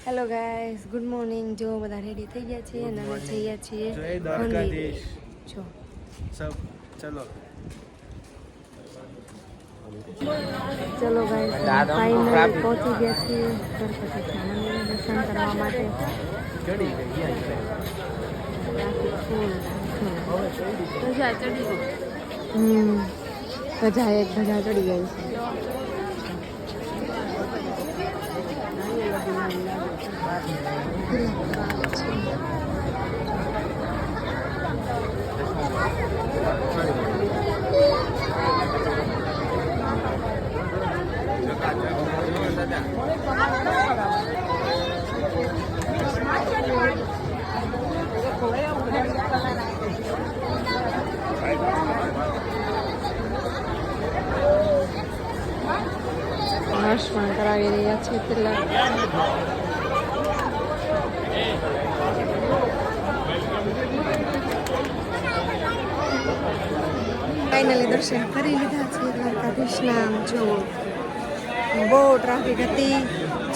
Hello guys, good morning. જો બધા ready થઈ ગયા છે અને અમે જઈએ છીએ જય દ્વારકાધીશ. જો સબ ચલો ચલો ગાઈસ, ફાઇનલી પહોંચી ગયા છીએ ગણપતિના મંદિરે દર્શન કરવા માટે. ચડી ગઈ ધજા ચડી ગઈ. ધજા એક ધજા ચડી ગઈ છે. હર્ષ પણ કરાવી રહ્યા છે પેલા. ફાઇનલી દર્શન કરી લીધા છે દ્વારકાધીશના. જો બહુ ટ્રાફિક હતી.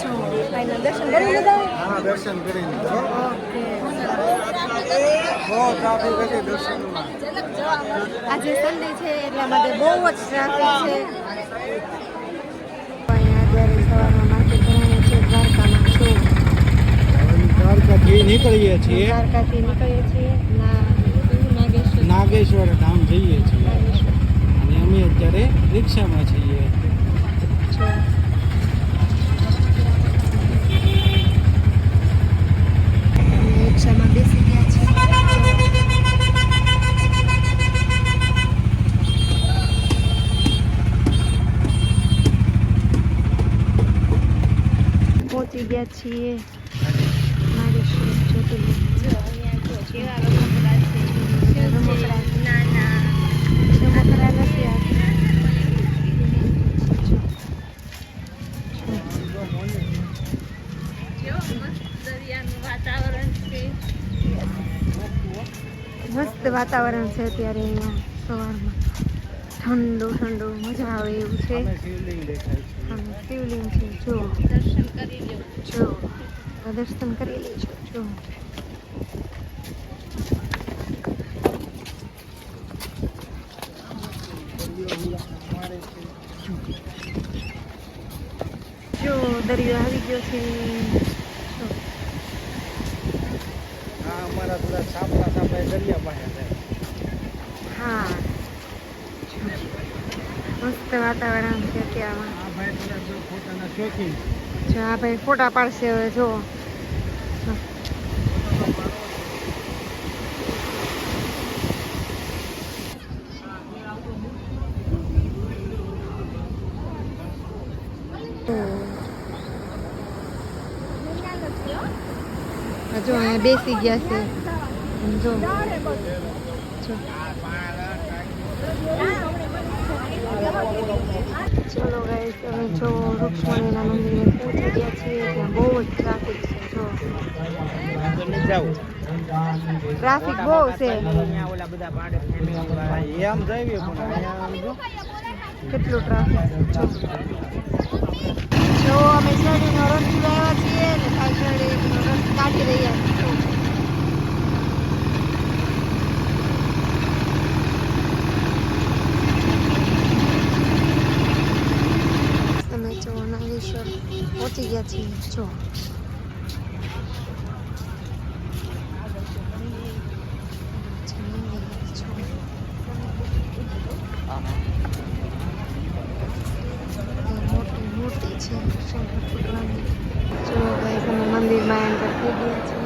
જો ફાઇનલ દર્શન કરી લીધા. હા, દર્શન કરી લીધા. ઓકે, બહુ ટ્રાફિક હતી દર્શનમાં. આજે સન્ડે છે એટલા માટે બહુ જ ટ્રાફિક છે. અહીંયા અત્યારે સવારમાં માર્કેટ ભરાયું છે દ્વારકામાં. જો દ્વારકાથી નીકળીએ છીએ, દ્વારકાથી નીકળીએ છીએ નાગેશ્વર. નાગેશ્વર ધામ જઈએ છીએ અને અમે અત્યારે રિક્ષામાં છીએ. રિક્ષામાં બેસી ગયા છે. પહોંચી ગયા છીએ નાગેશ્વર જ્યોતિર્લિંગ. મસ્ત વાતાવરણ છે અત્યારે અહીંયા સવારમાં. ઠંડુ ઠંડુ મજા આવે એવું છે. અને શિવલિંગ છે. જો દર્શન કરી લેજો. જો દર્શન કરી લેજો. જો જો દરિયો આવી ગયો છે. હા, અમારા થોડા સાપડા દરિયા પાસે છે. હા, મસ્ત વાતાવરણ છે અત્યારમાં. આ ભાઈ થોડા જો ફોટાના શોખીન. જો આ ભાઈ ફોટા પાડશે હવે. જો જો અહીંયા બેસી ગયા છે. જો ચલો ગાઈસ, અમે જો રૂક્ષ્મણીના મંદિરે પહોંચી ગયા છીએ. ત્યાં બહુ જ ટ્રાફિક છે. જો ટ્રાફિક બહુ છે. કેટલું ટ્રાફિક. જો અમે શેરડીનો રસ પીવા છીએ ને શેરડીનો રસ કાઢી રહ્યા છીએ. તમે જો નાગેશ્વર પહોંચી ગયા છીએ. જો મોટી છે. જો ભાઈ તમે મંદિરમાં એન્ટર થઈ ગયા છે.